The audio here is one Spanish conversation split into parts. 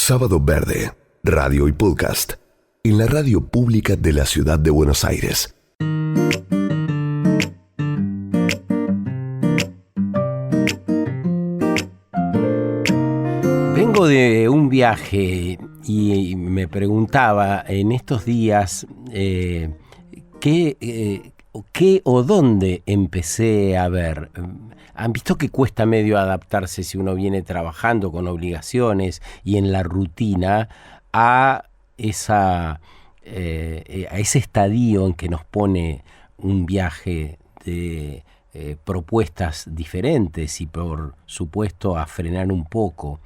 Sábado Verde, radio y podcast, en la radio pública de la ciudad de Buenos Aires. Vengo de un viaje y me preguntaba en estos días qué o dónde empecé a ver. Han visto que cuesta medio adaptarse si uno viene trabajando con obligaciones y en la rutina a ese estadio en que nos pone un viaje de propuestas diferentes y por supuesto a frenar un poco.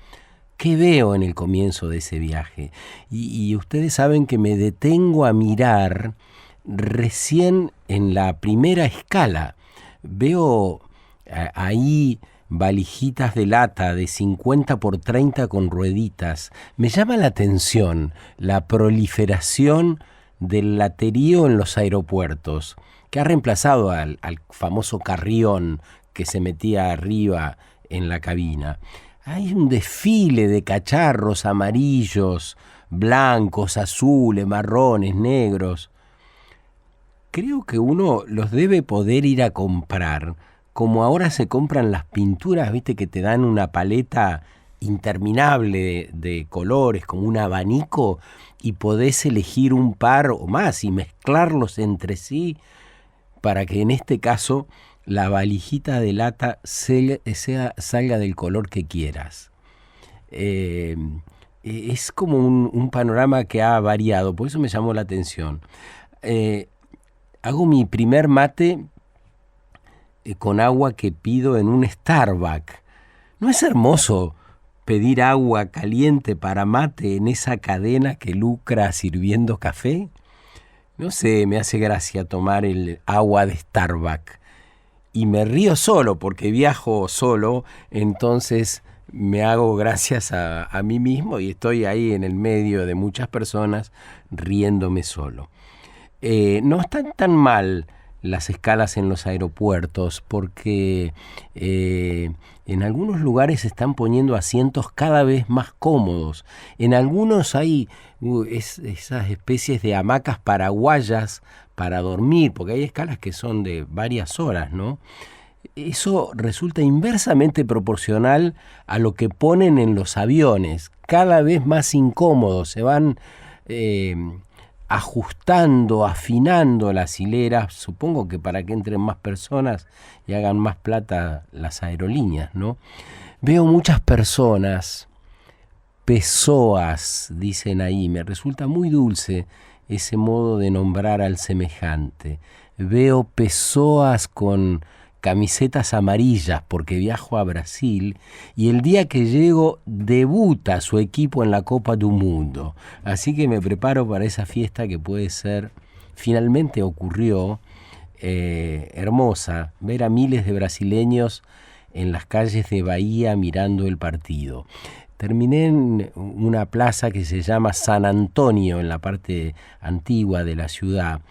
¿Qué veo en el comienzo de ese viaje? Y ustedes saben que me detengo a mirar recién en la primera escala. Veo ahí valijitas de lata de 50 por 30 con rueditas. Me llama la atención la proliferación del laterío en los aeropuertos, que ha reemplazado al famoso carrión que se metía arriba en la cabina. Hay un desfile de cacharros amarillos, blancos, azules, marrones, negros. Creo que uno los debe poder ir a comprar, como ahora se compran las pinturas, viste, que te dan una paleta interminable de colores, como un abanico, y podés elegir un par o más y mezclarlos entre sí para que en este caso la valijita de lata salga del color que quieras. Es como un panorama que ha variado, por eso me llamó la atención. Hago mi primer mate con agua que pido en un Starbucks. ¿No es hermoso pedir agua caliente para mate en esa cadena que lucra sirviendo café? No sé, me hace gracia tomar el agua de Starbucks. Y me río solo porque viajo solo, entonces me hago gracias a mí mismo y estoy ahí en el medio de muchas personas riéndome solo. No están tan mal las escalas en los aeropuertos porque en algunos lugares se están poniendo asientos cada vez más cómodos. En algunos hay esas especies de hamacas paraguayas para dormir, porque hay escalas que son de varias horas, ¿no? Eso resulta inversamente proporcional a lo que ponen en los aviones, cada vez más incómodos, se van ajustando, afinando las hileras, supongo que para que entren más personas y hagan más plata las aerolíneas, ¿no? Veo muchas personas, pesoas, dicen ahí, me resulta muy dulce ese modo de nombrar al semejante. Veo pesoas con camisetas amarillas porque viajo a Brasil y el día que llego debuta su equipo en la Copa do Mundo. Así que me preparo para esa fiesta que puede ser, finalmente ocurrió, hermosa, ver a miles de brasileños en las calles de Bahía mirando el partido. Terminé en una plaza que se llama San Antonio, en la parte antigua de la ciudad.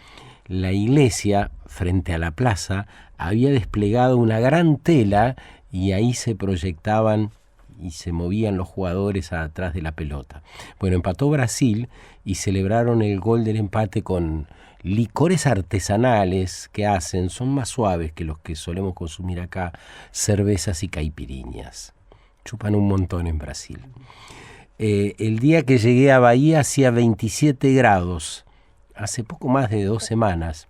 La iglesia, frente a la plaza, había desplegado una gran tela y ahí se proyectaban y se movían los jugadores atrás de la pelota. Bueno, empató Brasil y celebraron el gol del empate con licores artesanales que hacen, son más suaves que los que solemos consumir acá, cervezas y caipiriñas. Chupan un montón en Brasil. El día que llegué a Bahía hacía 27 grados, hace poco más de 2 semanas.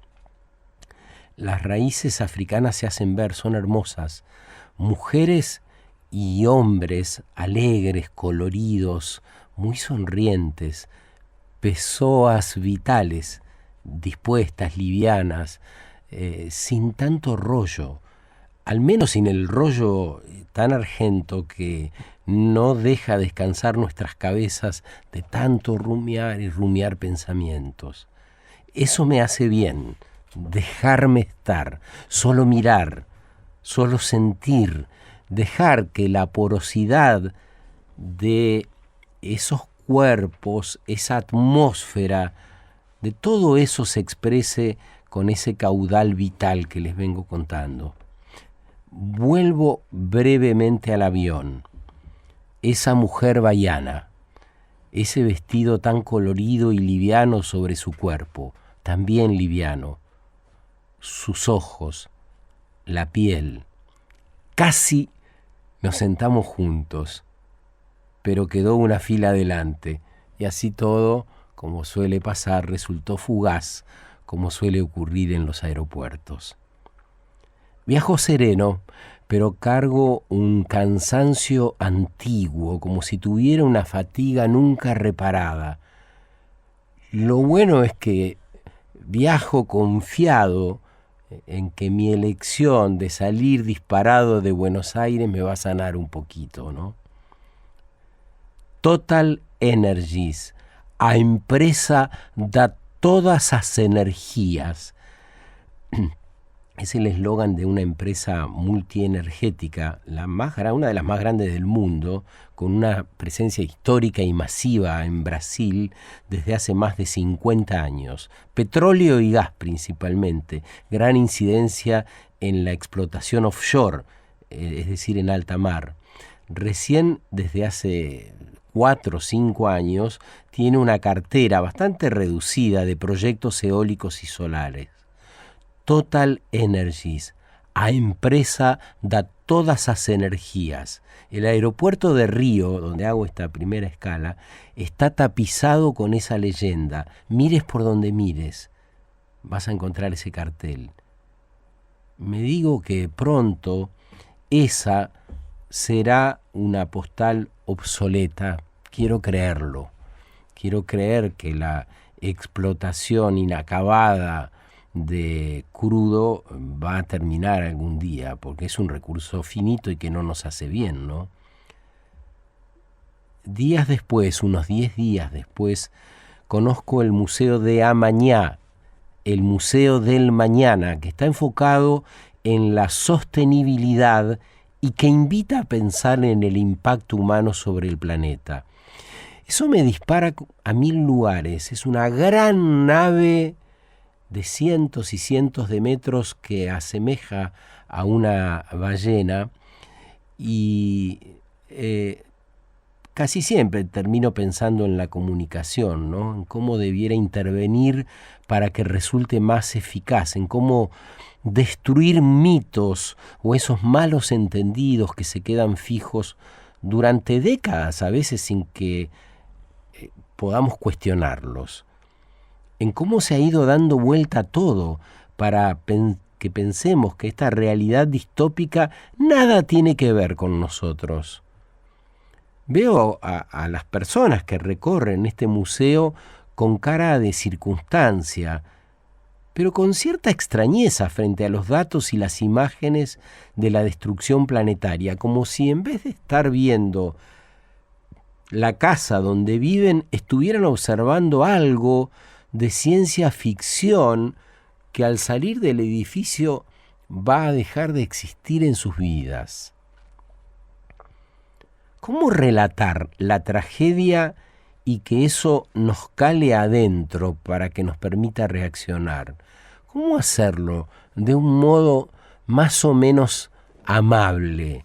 Las raíces africanas se hacen ver, son hermosas. Mujeres y hombres alegres, coloridos, muy sonrientes, pesoas vitales, dispuestas, livianas, sin tanto rollo, al menos sin el rollo tan argento que no deja descansar nuestras cabezas de tanto rumiar y rumiar pensamientos. Eso me hace bien, dejarme estar, solo mirar, solo sentir, dejar que la porosidad de esos cuerpos, esa atmósfera, de todo eso se exprese con ese caudal vital que les vengo contando. Vuelvo brevemente al avión. Esa mujer bahiana, ese vestido tan colorido y liviano sobre su cuerpo, también liviano, sus ojos, la piel. Casi nos sentamos juntos, pero quedó una fila adelante, y así todo, como suele pasar, resultó fugaz, como suele ocurrir en los aeropuertos. Viajo sereno, pero cargo un cansancio antiguo, como si tuviera una fatiga nunca reparada. Lo bueno es que viajo confiado en que mi elección de salir disparado de Buenos Aires me va a sanar un poquito, ¿no? Total Energies, a empresa da todas as energías. Es el eslogan de una empresa multienergética, una de las más grandes del mundo, con una presencia histórica y masiva en Brasil desde hace más de 50 años. Petróleo y gas principalmente, gran incidencia en la explotación offshore, es decir, en alta mar. Recién desde hace 4 o 5 años tiene una cartera bastante reducida de proyectos eólicos y solares. Total Energies, a empresa da todas as energías. El aeropuerto de Río, donde hago esta primera escala, está tapizado con esa leyenda. Mires por donde mires, vas a encontrar ese cartel. Me digo que pronto esa será una postal obsoleta. Quiero creerlo. Quiero creer que la explotación inacabada de crudo va a terminar algún día, porque es un recurso finito y que no nos hace bien, ¿no? Días después, unos 10 días después, conozco el Museo de Amañá, el Museo del Mañana, que está enfocado en la sostenibilidad y que invita a pensar en el impacto humano sobre el planeta. Eso me dispara a 1000 lugares. Es una gran nave de cientos y cientos de metros que asemeja a una ballena y casi siempre termino pensando en la comunicación, ¿no? En cómo debiera intervenir para que resulte más eficaz, en cómo destruir mitos o esos malos entendidos que se quedan fijos durante décadas, a veces sin que podamos cuestionarlos. En cómo se ha ido dando vuelta todo para que pensemos que esta realidad distópica nada tiene que ver con nosotros. Veo a las personas que recorren este museo con cara de circunstancia, pero con cierta extrañeza frente a los datos y las imágenes de la destrucción planetaria, como si en vez de estar viendo la casa donde viven, estuvieran observando algo de ciencia ficción que al salir del edificio va a dejar de existir en sus vidas. ¿Cómo relatar la tragedia y que eso nos cale adentro para que nos permita reaccionar? ¿Cómo hacerlo de un modo más o menos amable?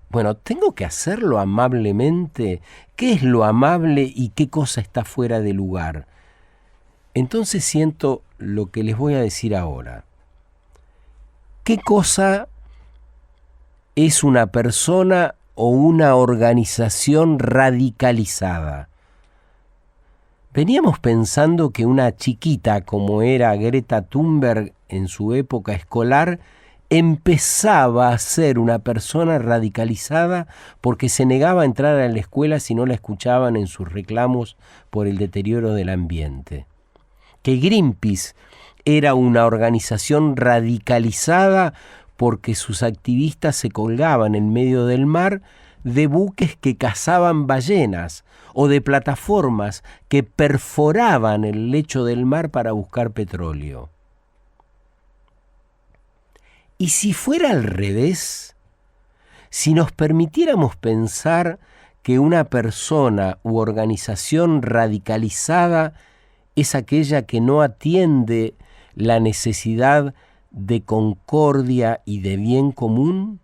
Bueno, ¿tengo que hacerlo amablemente? ¿Qué es lo amable y qué cosa está fuera de lugar? Entonces siento lo que les voy a decir ahora. ¿Qué cosa es una persona o una organización radicalizada? Veníamos pensando que una chiquita como era Greta Thunberg en su época escolar empezaba a ser una persona radicalizada porque se negaba a entrar a la escuela si no la escuchaban en sus reclamos por el deterioro del ambiente. Que Greenpeace era una organización radicalizada porque sus activistas se colgaban en medio del mar de buques que cazaban ballenas o de plataformas que perforaban el lecho del mar para buscar petróleo. ¿Y si fuera al revés? Si nos permitiéramos pensar que una persona u organización radicalizada es aquella que no atiende la necesidad de concordia y de bien común,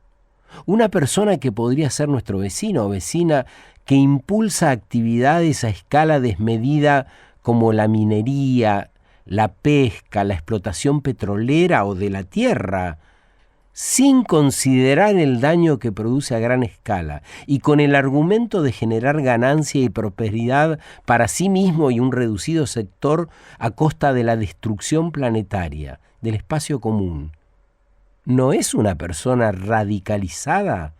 Una persona que podría ser nuestro vecino o vecina que impulsa actividades a escala desmedida como la minería, la pesca, la explotación petrolera o de la tierra, sin considerar el daño que produce a gran escala y con el argumento de generar ganancia y prosperidad para sí mismo y un reducido sector a costa de la destrucción planetaria, del espacio común. ¿No es una persona radicalizada?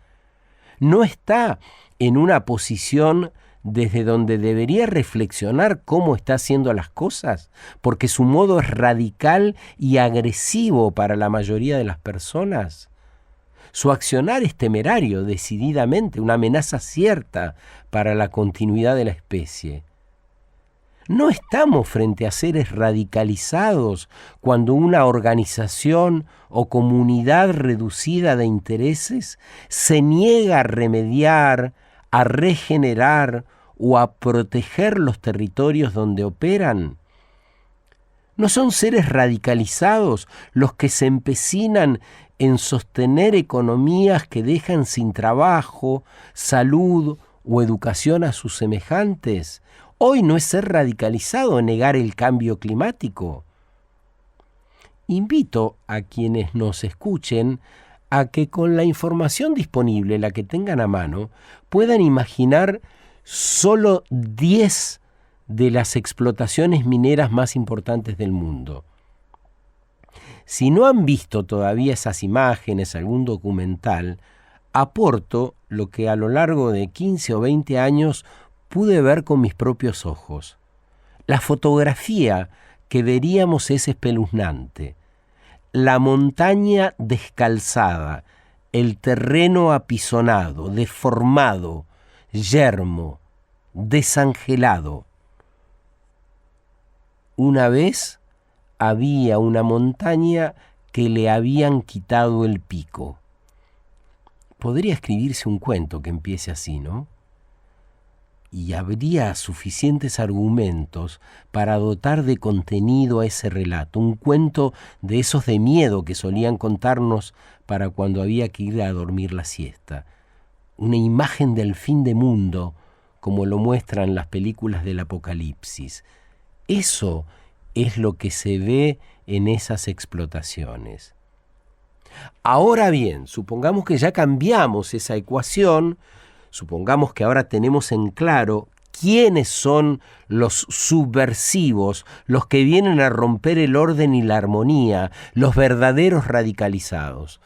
¿No está en una posición desde donde debería reflexionar cómo está haciendo las cosas? Porque su modo es radical y agresivo para la mayoría de las personas. Su accionar es temerario, decididamente, una amenaza cierta para la continuidad de la especie. No estamos frente a seres radicalizados cuando una organización o comunidad reducida de intereses se niega a remediar, a regenerar o a proteger los territorios donde operan. ¿No son seres radicalizados los que se empecinan en sostener economías que dejan sin trabajo, salud o educación a sus semejantes? Hoy no es ser radicalizado negar el cambio climático. Invito a quienes nos escuchen a que con la información disponible, la que tengan a mano, puedan imaginar solo 10 de las explotaciones mineras más importantes del mundo. Si no han visto todavía esas imágenes, algún documental, aporto lo que a lo largo de 15 o 20 años pude ver con mis propios ojos. La fotografía que veríamos es espeluznante. La montaña descalzada, el terreno apisonado, deformado, yermo, desangelado. Una vez había una montaña que le habían quitado el pico. Podría escribirse un cuento que empiece así, ¿no? Y habría suficientes argumentos para dotar de contenido a ese relato, un cuento de esos de miedo que solían contarnos para cuando había que ir a dormir la siesta, una imagen del fin de mundo, como lo muestran las películas del Apocalipsis. Eso es lo que se ve en esas explotaciones. Ahora bien, supongamos que ya cambiamos esa ecuación. Supongamos que ahora tenemos en claro quiénes son los subversivos, los que vienen a romper el orden y la armonía, los verdaderos radicalizados.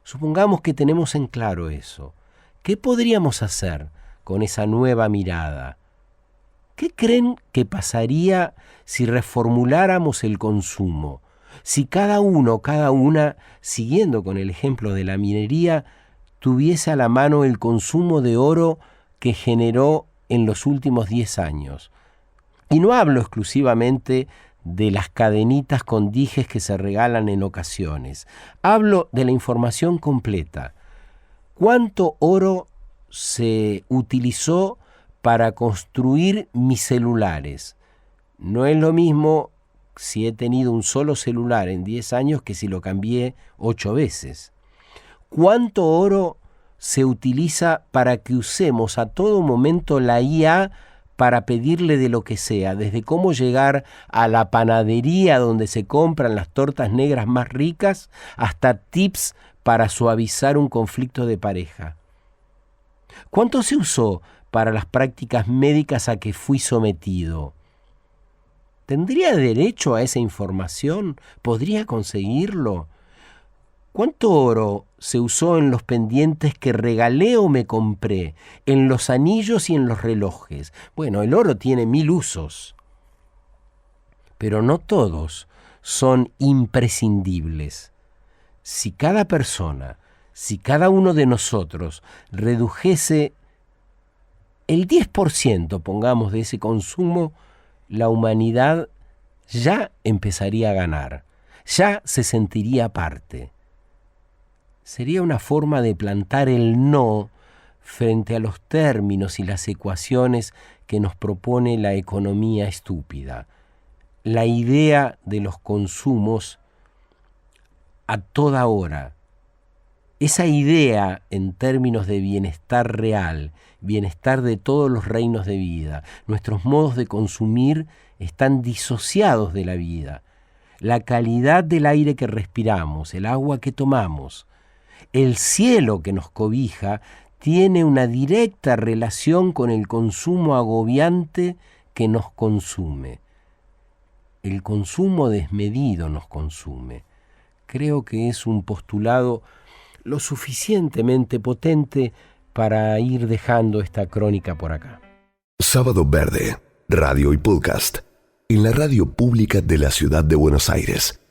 Supongamos que tenemos en claro eso. ¿Qué podríamos hacer con esa nueva mirada? ¿Qué creen que pasaría si reformuláramos el consumo? Si cada uno, cada una, siguiendo con el ejemplo de la minería, tuviese a la mano el consumo de oro que generó en los últimos 10 años. Y no hablo exclusivamente de las cadenitas con dijes que se regalan en ocasiones. Hablo de la información completa. ¿Cuánto oro se utilizó para construir mis celulares? No es lo mismo si he tenido un solo celular en 10 años que si lo cambié 8 veces. ¿Cuánto oro se utiliza para que usemos a todo momento la IA para pedirle de lo que sea, desde cómo llegar a la panadería donde se compran las tortas negras más ricas, hasta tips para suavizar un conflicto de pareja? ¿Cuánto se usó para las prácticas médicas a que fui sometido? ¿Tendría derecho a esa información? ¿Podría conseguirlo? ¿Cuánto oro se usó en los pendientes que regalé o me compré, en los anillos y en los relojes? Bueno, el oro tiene 1000 usos, pero no todos son imprescindibles. Si cada persona, si cada uno de nosotros redujese el 10%, pongamos, de ese consumo, la humanidad ya empezaría a ganar, ya se sentiría parte. Sería una forma de plantar el no frente a los términos y las ecuaciones que nos propone la economía estúpida. La idea de los consumos a toda hora. Esa idea en términos de bienestar real, bienestar de todos los reinos de vida, nuestros modos de consumir están disociados de la vida. La calidad del aire que respiramos, el agua que tomamos, el cielo que nos cobija, tiene una directa relación con el consumo agobiante que nos consume. El consumo desmedido nos consume. Creo que es un postulado lo suficientemente potente para ir dejando esta crónica por acá. Sábado Verde, radio y podcast, en la radio pública de la Ciudad de Buenos Aires.